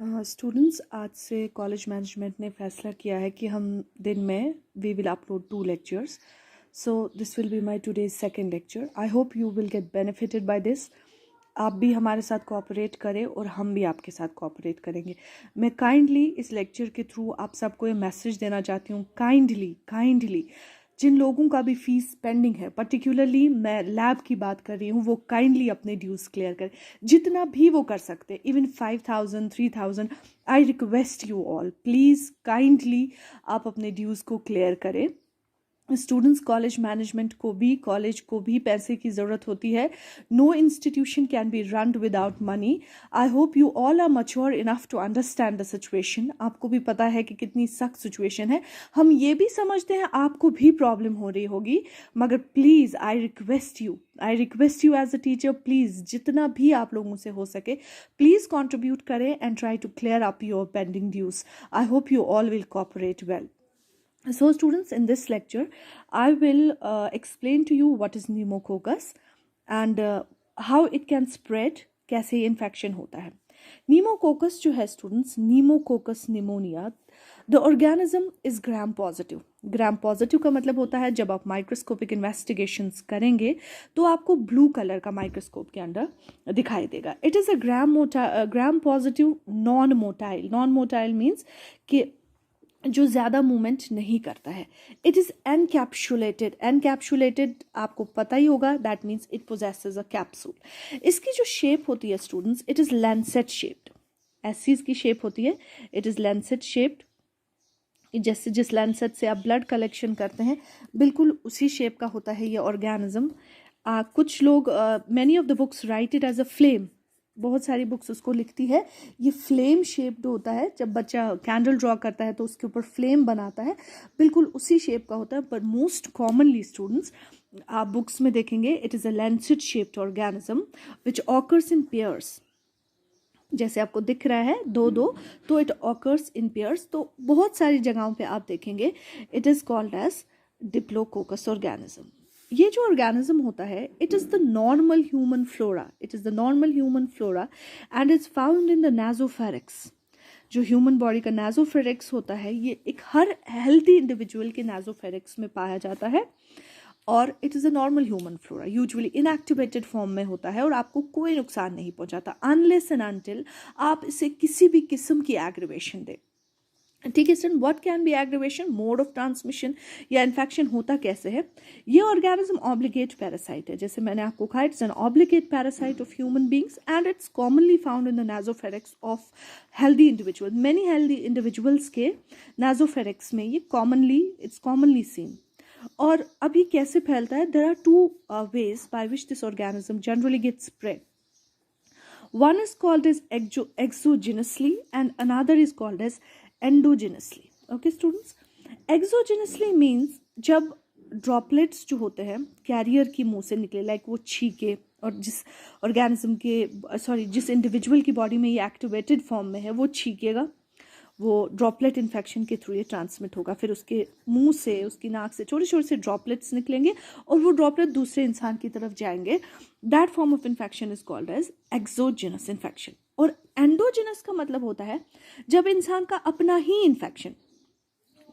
Students, आज से college management ने फैसला किया है कि हम दिन में we will upload 2 lectures. So this will be my today's second lecture. I hope you will get benefited by this. आप भी हमारे साथ कोऑपरेट करें और हम भी आपके साथ कोऑपरेट करेंगे. मैं काइंडली इस लेक्चर के थ्रू आप सबको ये मैसेज देना चाहती हूँ. काइंडली जिन लोगों का भी फीस पेंडिंग है, पर्टिकुलरली मैं लैब की बात कर रही हूँ, वो काइंडली अपने ड्यूज़ क्लियर करें जितना भी वो कर सकते. Even 5,000 3,000, I request you all, please kindly आप अपने ड्यूज़ को क्लियर करें. स्टूडेंट्स, कॉलेज मैनेजमेंट को भी, कॉलेज को भी पैसे की ज़रूरत होती है. No institution can be run without money. I hope you all are mature enough to understand the situation. आपको भी पता है कि कितनी सख्त सिचुएशन है. हम ये भी समझते हैं आपको भी प्रॉब्लम हो रही होगी, मगर please I request you as a teacher, please जितना भी आप लोगों से हो सके प्लीज़ कॉन्ट्रीब्यूट करें and try to clear up your pending dues. I hope you all will cooperate well. So students, in this lecture I will explain to you what is pneumococcus and how it can spread, कैसे infection होता है. Pneumococcus जो है students, Pneumococcus pneumonia, the organism is gram positive. Gram positive का मतलब होता है जब आप माइक्रोस्कोपिक इन्वेस्टिगेशंस करेंगे तो आपको ब्लू कलर का माइक्रोस्कोप के अंदर दिखाई देगा. It is a gram positive non motile means कि जो ज़्यादा मूवमेंट नहीं करता है. इट इज़ एनकैप्सुलेटेड आपको पता ही होगा, that means it possesses a capsule. इसकी जो शेप होती है students, it is Lancet shaped. ऐसी इसकी शेप होती है, इट इज़ लैंसेट शेप्ड. जैसे जिस लैंसेट से आप ब्लड कलेक्शन करते हैं बिल्कुल उसी शेप का होता है ये ऑर्गेनिज्म. कुछ लोग, many of the books write it as a flame. बहुत सारी बुक्स उसको लिखती है ये फ्लेम शेप्ड होता है. जब बच्चा कैंडल ड्रॉ करता है तो उसके ऊपर फ्लेम बनाता है, बिल्कुल उसी शेप का होता है. पर मोस्ट कॉमनली स्टूडेंट्स आप बुक्स में देखेंगे it is a Lancet shaped organism which occurs in pairs. जैसे आपको दिख रहा है दो, तो इट ऑकर्स इन पेयर्स. तो बहुत सारी जगहों पे आप देखेंगे it is called as diplococcus organism. ये जो ऑर्गेनिज्म होता है it is the normal human flora and it's found in the nasopharynx. जो ह्यूमन बॉडी का नाजोफेरिक्स होता है ये एक हर हेल्थी इंडिविजुअल के नाजोफेरिक्स में पाया जाता है और it is a normal human flora. Usually inactivated form में होता है और आपको कोई नुकसान नहीं पहुंचाता अनलेस एंड अनटिल आप इसे किसी भी किस्म की एग्रीवेशन दें. ठीक है student, what can be aggravation, mode of transmission या इन्फेक्शन होता कैसे है. ये ऑर्गेनिज्म ऑब्लिगेट पैरासाइट है. जैसे मैंने आपको कहा it's an obligate parasite of human beings and it's commonly found in the nasopharynx of healthy individual. Many healthy individuals के नाजोफेरिक्स में ये कॉमनली सीन. और अभी कैसे फैलता है, there are 2 ways by which this organism generally gets spread. One is called as exogenously and another is called as endogenously. Okay students, exogenously means जब droplets जो होते हैं कैरियर की मुंह से निकले, लाइक वो छीके और जिस इंडिविजुअल की बॉडी में ये एक्टिवेटेड फॉर्म में है वो छीकेगा, वो ड्रॉपलेट इन्फेक्शन के थ्रू ये ट्रांसमिट होगा. फिर उसके मुंह से, उसकी नाक से छोटे छोटे से ड्रॉपलेट्स निकलेंगे और वो ड्रॉपलेट दूसरे इंसान की तरफ जाएंगे. That form of infection is called as exogenous infection. और एंडोजेनस का मतलब होता है जब इंसान का अपना ही इन्फेक्शन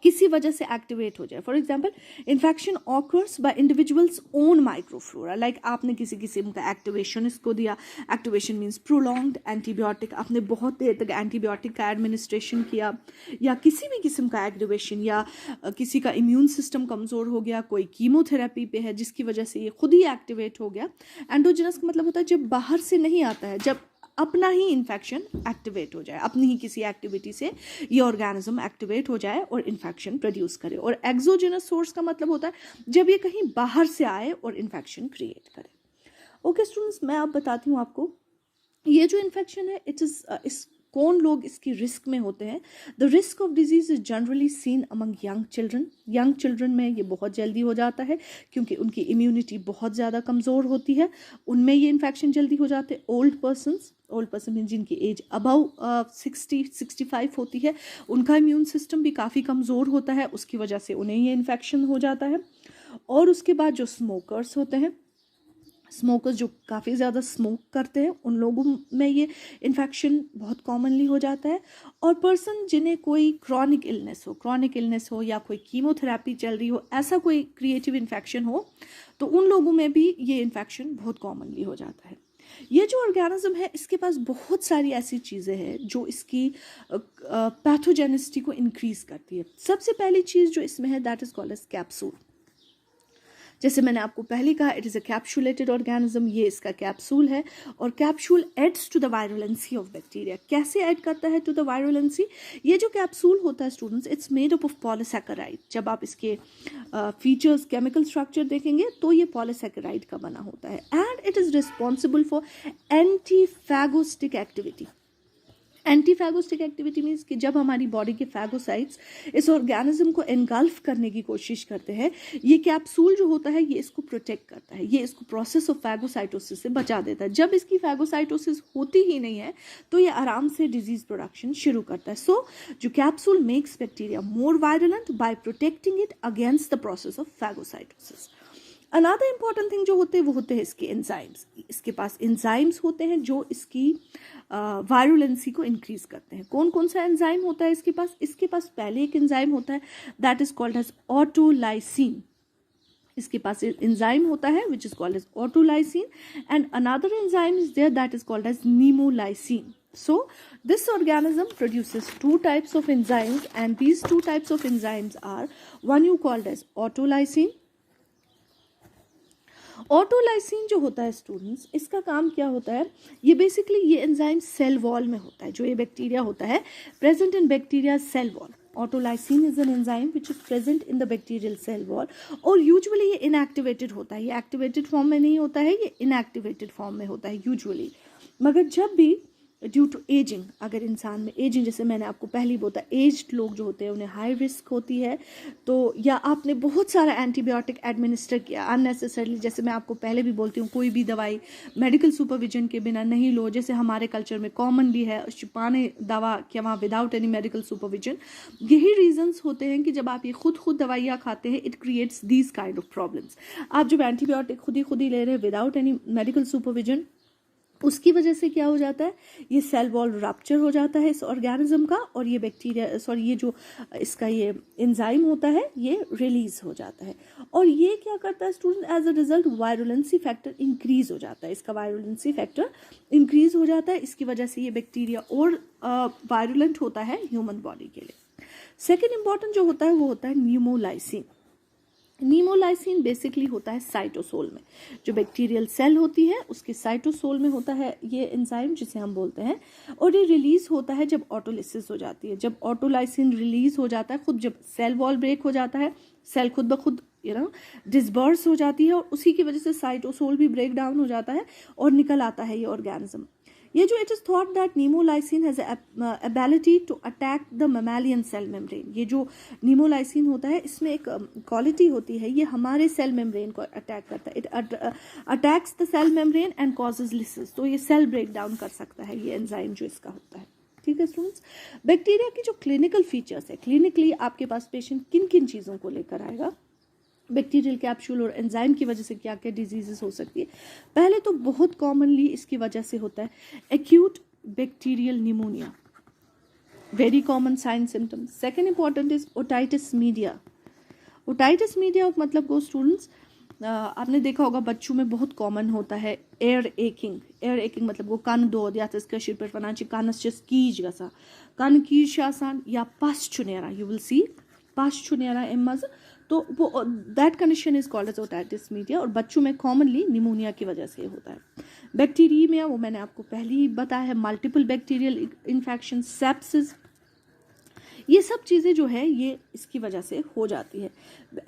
किसी वजह से एक्टिवेट हो जाए. For example, infection occurs by individuals own microflora. Like आपने किसी किस्म का एक्टिवेशन इसको दिया. Activation means prolonged antibiotic. आपने बहुत देर तक एंटीबायोटिक का एडमिनिस्ट्रेशन किया या किसी भी किस्म का एक्टिवेशन, या किसी का इम्यून सिस्टम कमज़ोर हो गया, कोई कीमोथेरेपी पे है जिसकी वजह से ये खुद ही एक्टिवेट हो गया. एंडोजेनस का मतलब होता है जब बाहर से नहीं आता है, जब अपना ही इन्फेक्शन एक्टिवेट हो जाए, अपनी ही किसी एक्टिविटी से ये ऑर्गेनिज्म एक्टिवेट हो जाए और इन्फेक्शन प्रोड्यूस करे. और एक्सोजेनस सोर्स का मतलब होता है जब ये कहीं बाहर से आए और इन्फेक्शन क्रिएट करे. ओके स्टूडेंट्स, मैं अब बताती हूँ आपको ये जो इन्फेक्शन है इट इज़ कौन लोग इसकी रिस्क में होते हैं. The risk of disease is generally seen among young children में ये बहुत जल्दी हो जाता है क्योंकि उनकी इम्यूनिटी बहुत ज़्यादा कमज़ोर होती है, उनमें ये इन्फेक्शन जल्दी हो जाते हैं. ओल्ड पर्सन जिनकी एज अबव 60-65 होती है, उनका इम्यून सिस्टम भी काफ़ी कमज़ोर होता है, उसकी वजह से उन्हें ये इन्फेक्शन हो जाता है. और उसके बाद जो स्मोकर्स होते हैं, स्मोकर्स जो काफ़ी ज़्यादा स्मोक करते हैं उन लोगों में ये इन्फेक्शन बहुत कॉमनली हो जाता है। और पर्सन जिन्हें कोई क्रॉनिक इलनेस हो या कोई कीमोथेरेपी चल रही हो, ऐसा कोई क्रिएटिव इन्फेक्शन हो, तो उन लोगों में भी ये इन्फेक्शन बहुत कॉमनली हो जाता है। ये जो ऑर्गेनिज्म है इसके पास बहुत सारी ऐसी चीज़ें हैं जो इसकी पैथोजेनिसिटी को इंक्रीज करती है। सबसे पहली चीज़ जो इसमें है that is called as capsule. जैसे मैंने आपको पहले कहा, it is a capsulated organism, ये इसका कैप्सूल है। और capsule aids to the virulency of bacteria. कैसे ऐड करता है टू द वायरुलेंसी? ये जो कैप्सूल होता है students, it's made up of polysaccharide. जब आप इसके फीचर्स, केमिकल स्ट्रक्चर देखेंगे तो ये पॉलीसैकेराइड का बना होता है। And it is responsible for antiphagocytic activity. Antiphagocytic activity means कि जब हमारी बॉडी के फैगोसाइट्स इस ऑर्गेनिज्म को एनगल्फ करने की कोशिश करते हैं, ये कैप्सूल जो होता है ये इसको प्रोटेक्ट करता है, ये इसको प्रोसेस ऑफ फैगोसाइटोसिस से बचा देता है। जब इसकी फैगोसाइटोसिस होती ही नहीं है तो ये आराम से डिजीज प्रोडक्शन शुरू करता है। सो जो capsule makes bacteria more virulent by protecting it against the process of phagocytosis. Another important thing जो होते हैं वो होते हैं इसके एंजाइम्स। इसके पास एंजाइम्स होते हैं जो इसकी वायरुलेंसी को इंक्रीज करते हैं। कौन कौन सा एंजाइम होता है इसके पास? इसके पास पहले एक एंजाइम होता है that is called as autolysin. इसके पास एंजाइम होता है which is called as autolysin, and another enzyme is there that is called as pneumolysin. So this organism produces two types of enzymes, and these two types of enzymes are one you called as autolysine. ऑटोलाइसिन जो होता है students, इसका काम क्या होता है? ये basically ये एंजाइम सेल वॉल में होता है। जो ये बैक्टीरिया होता है present in bacteria cell wall, autolysin is an enzyme which is present in the bacterial cell wall. और यूजुअली ये इनएक्टिवेटेड होता है, ये एक्टिवेटेड फॉर्म में नहीं होता है, ये इनएक्टिवेटेड फॉर्म में होता है यूजुअली। मगर जब भी ड्यू टू एजिंग, अगर इंसान में एजिंग, जैसे मैंने आपको पहले बोला, एज्ड लोग जो होते हैं उन्हें हाई रिस्क होती है, तो या आपने बहुत सारा एंटीबायोटिक एडमिनिस्टर किया अननेसेसरली, जैसे मैं आपको पहले भी बोलती हूँ कोई भी दवाई मेडिकल सुपरविजन के बिना नहीं लो, जैसे हमारे कल्चर में कॉमनली है छुपाने दवा क्या वहाँ विदाउट एनी मेडिकल सुपरविजन। यही रीजंस होते हैं कि जब आप ये खुद दवाइयाँ खाते हैं, it creates these kind of problems. आप जब एंटीबायोटिक खुद ही ले रहे हैं विदाउट एनी मेडिकल सुपरविजन, उसकी वजह से क्या हो जाता है, ये सेल वॉल रप्चर हो जाता है इस ऑर्गेनिज्म का, और ये बैक्टीरिया ये जो इसका ये एंजाइम होता है ये रिलीज हो जाता है। और ये क्या करता है student, as a result virulency factor increase हो जाता है। इसका वायरुलेंसी फैक्टर इंक्रीज हो जाता है, इसकी वजह से ये बैक्टीरिया और वायरुलेंट होता है ह्यूमन बॉडी के लिए। सेकेंड इंपॉर्टेंट जो होता है वो होता है नीमोलाइसिन। नीमोलाइसिन बेसिकली होता है साइटोसोल में, जो बैक्टीरियल सेल होती है उसके साइटोसोल में होता है ये एंजाइम जिसे हम बोलते हैं, और ये रिलीज होता है जब ऑटोलिसिस हो जाती है। जब ऑटोलाइसिन रिलीज हो जाता है, खुद जब सेल वॉल ब्रेक हो जाता है, सेल खुद ब खुद डिसबर्स हो जाती है, और उसी की वजह से साइटोसोल भी ब्रेक डाउन हो जाता है और निकल आता है ये ऑर्गेनिज्म। ये जो it is thought that pneumolysin has ability to attack the mammalian cell membrane. ये जो नीमोलाइसिन होता है इसमें एक क्वालिटी होती है, ये हमारे सेल मेम्ब्रेन को अटैक करता है। It attacks the cell membrane and causes lysis, तो ये सेल ब्रेक डाउन कर सकता है ये एंजाइम जो इसका होता है। ठीक है स्टूडेंट्स, बैक्टीरिया की जो क्लिनिकल फीचर्स है, क्लिनिकली आपके पास पेशेंट किन किन चीज़ों को लेकर आएगा, बैक्टीरियल कैप्सूल और एंजाइम की वजह से क्या क्या डिजीजेस हो सकती है। पहले तो बहुत कॉमनली इसकी वजह से होता है acute bacterial pneumonia, very common sign symptoms. Second important is otitis media. Otitis media मतलब को स्टूडेंट्स आपने देखा होगा बच्चों में बहुत कॉमन होता है एयर एकिंग। एयर एकिंग मतलब वो कान दो या कशीर पर वनाची कानस कीज गसा कान कीज शासान या पास चुनेरा, यू विल सी पास चुनेरा एमज, तो वो that condition is called as otitis media, और बच्चों में कॉमनली निमोनिया की वजह से होता है। बैक्टीरिया वो मैंने आपको पहले ही बताया है, मल्टीपल बैक्टीरियल इन्फेक्शन, सेप्सिस, ये सब चीज़ें जो है ये इसकी वजह से हो जाती है।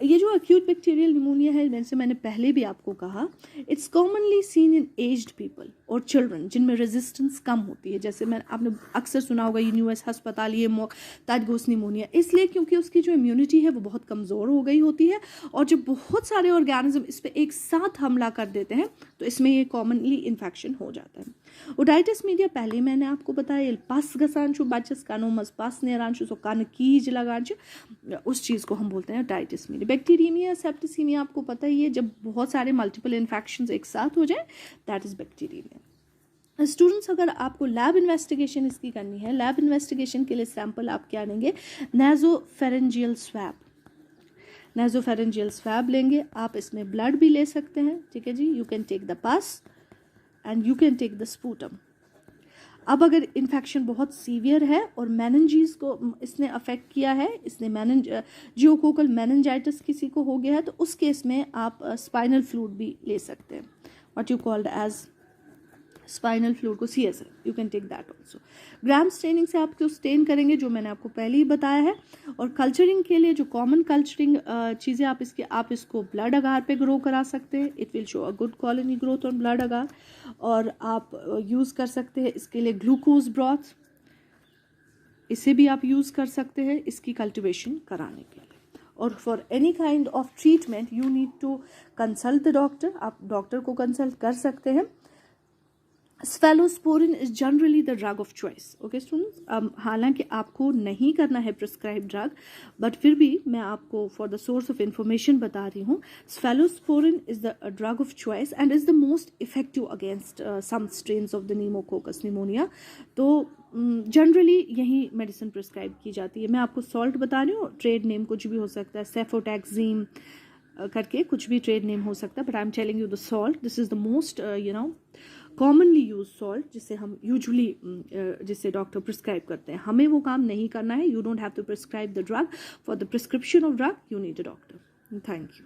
ये जो एक्यूट बैक्टीरियल निमोनिया है, जैसे मैंने पहले भी आपको कहा, it's commonly seen in aged people और चिल्ड्रन जिनमें रेजिस्टेंस कम होती है। जैसे मैं आपने अक्सर सुना होगा यूनिवर्स अस्पताल ये ताजगोस निमोनिया, इसलिए क्योंकि उसकी जो इम्यूनिटी है वो बहुत कमज़ोर हो गई होती है, और जब बहुत सारे ऑर्गेनिज्म इस पर एक साथ हमला कर देते हैं तो इसमें ये कॉमनली इन्फेक्शन हो जाता है। ओटाइटिस मीडिया पहले मैंने आपको बताया पास गसांशु बच्चस कानोमस पास नेरांशु सो कन कीज लगाज, उस चीज़ को हम बोलते हैं ओटाइटिस मीडिया। बैक्टीरियमिया सेप्टिसीमिया आपको पता ही है, जब बहुत सारे मल्टीपल इन्फेक्शंस एक साथ हो जाए, दैट इज़ बैक्टीरियमिया। स्टूडेंट्स, अगर आपको लैब इन्वेस्टिगेशन इसकी करनी है, लैब इन्वेस्टिगेशन के लिए सैंपल आप क्या लेंगे, नासोफेरेंजियल स्वैब, नासोफेरेंजियल स्वैब लेंगे। आप इसमें ब्लड भी ले सकते हैं, ठीक है जी। You can take the pus and you can take the sputum. अब अगर इन्फेक्शन बहुत सीवियर है और मेनिंजीज को इसने अफेक्ट किया है, इसने जियोकोकल मेनिंजाइटिस किसी को हो गया है, तो उस केस में आप स्पाइनल फ्लूइड भी ले सकते हैं, what you called as spinal fluid को CSF, you can take that also. Gram staining से आप जो स्टेन करेंगे, जो मैंने आपको पहले ही बताया है। और कल्चरिंग के लिए जो कॉमन कल्चरिंग चीज़ें आप इसको ब्लड अगार पे ग्रो करा सकते हैं, it will show a good colony growth on blood agar. और आप यूज़ कर सकते हैं इसके लिए ग्लूकोज ब्रॉथ, इसे भी आप यूज़ कर सकते हैं इसकी कल्टिवेशन कराने के लिए। और for any kind of treatment you need to consult the doctor, आप डॉक्टर को कंसल्ट कर सकते हैं। Cephalosporin is generally the drug of choice, okay students. हालांकि आपको नहीं करना है प्रिस्क्राइब ड्रग, बट फिर भी मैं आपको for the source of information बता रही हूँ। Cephalosporin is the drug of choice and is the most effective against some strains of the pneumococcus pneumonia. तो जनरली यही मेडिसिन प्रिस्क्राइब की जाती है। मैं आपको सॉल्ट बता रही हूँ, ट्रेड नेम कुछ भी हो सकता है, सेफोटैक्सीम करके कुछ भी ट्रेड नेम हो सकता है, but I am telling you the salt, this is the most commonly use salt, जिसे हम यूजुअली जिसे डॉक्टर प्रिस्क्राइब करते हैं। हमें वो काम नहीं करना है, you don't have to prescribe the drug. For the prescription of drug you need a doctor. Thank you.